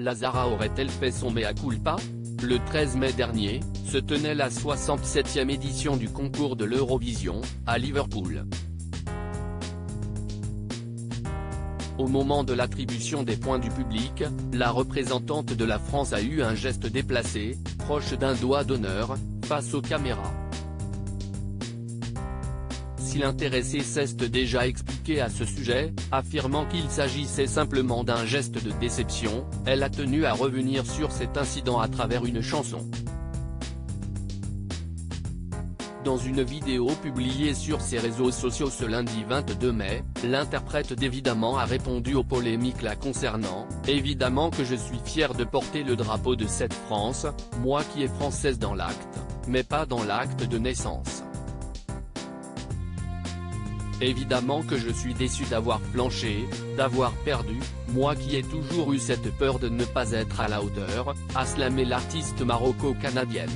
Lazara aurait-elle fait son mea culpa? Le 13 mai dernier, se tenait la 67e édition du concours de l'Eurovision, à Liverpool. Au moment de l'attribution des points du public, la représentante de la France a eu un geste déplacé, proche d'un doigt d'honneur, face aux caméras. Si l'intéressé s'est déjà expliqué à ce sujet, affirmant qu'il s'agissait simplement d'un geste de déception, elle a tenu à revenir sur cet incident à travers une chanson. Dans une vidéo publiée sur ses réseaux sociaux ce lundi 22 mai, l'interprète d'Évidemment a répondu aux polémiques la concernant. « Évidemment que je suis fière de porter le drapeau de cette France, moi qui est française dans l'acte, mais pas dans l'acte de naissance. Évidemment que je suis déçue d'avoir flanché, d'avoir perdu, moi qui ai toujours eu cette peur de ne pas être à la hauteur », a slamé l'artiste maroco-canadienne.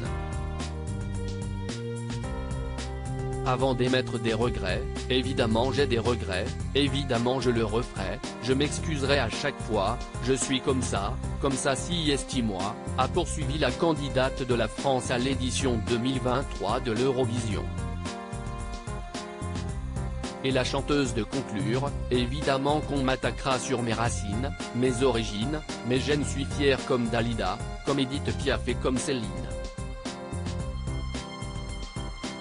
Avant d'émettre des regrets, évidemment j'ai des regrets, évidemment je le referai, je m'excuserai à chaque fois, je suis comme ça si estime-moi, a poursuivi la candidate de la France à l'édition 2023 de l'Eurovision. Et la chanteuse de conclure, évidemment qu'on m'attaquera sur mes racines, mes origines, mais je suis fière comme Dalida, comme Edith Piaf et comme Céline.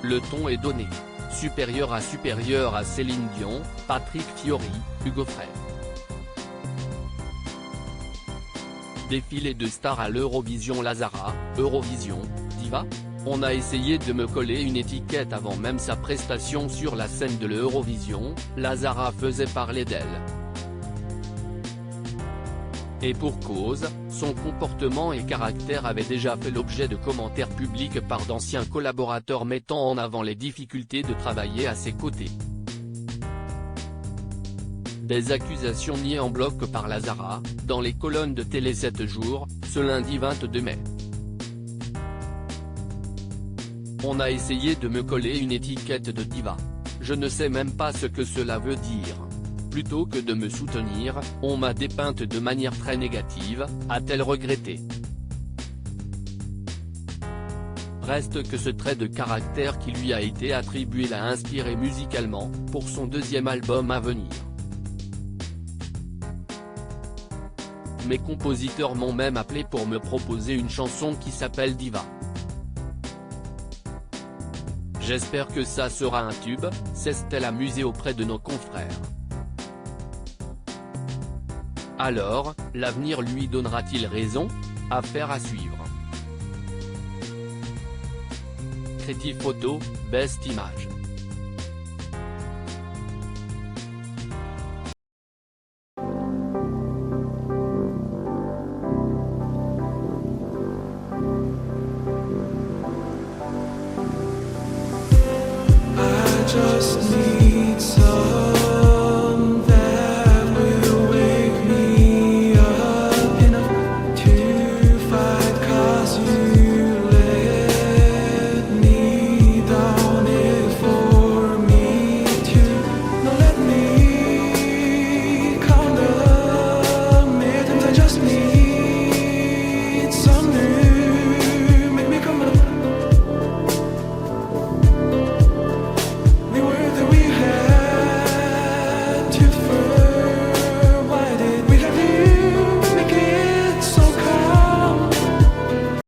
Le ton est donné. Supérieur à Céline Dion, Patrick Fiori, Hugo Frey. Défilé de stars à l'Eurovision. Lazara, Eurovision, diva? On a essayé de me coller une étiquette avant même sa prestation sur la scène de l'Eurovision, Lazara faisait parler d'elle. Et pour cause, son comportement et caractère avaient déjà fait l'objet de commentaires publics par d'anciens collaborateurs mettant en avant les difficultés de travailler à ses côtés. Des accusations niées en bloc par Lazara, dans les colonnes de Télé 7 jours, ce lundi 22 mai. On a essayé de me coller une étiquette de diva. Je ne sais même pas ce que cela veut dire. Plutôt que de me soutenir, on m'a dépeinte de manière très négative, a-t-elle regretté. Reste que ce trait de caractère qui lui a été attribué l'a inspiré musicalement, pour son deuxième album à venir. Mes compositeurs m'ont même appelé pour me proposer une chanson qui s'appelle Diva. J'espère que ça sera un tube, s'est-elle amusée auprès de nos confrères. Alors, l'avenir lui donnera-t-il raison? Affaire à suivre. Creative Photo, Best Image. I just need some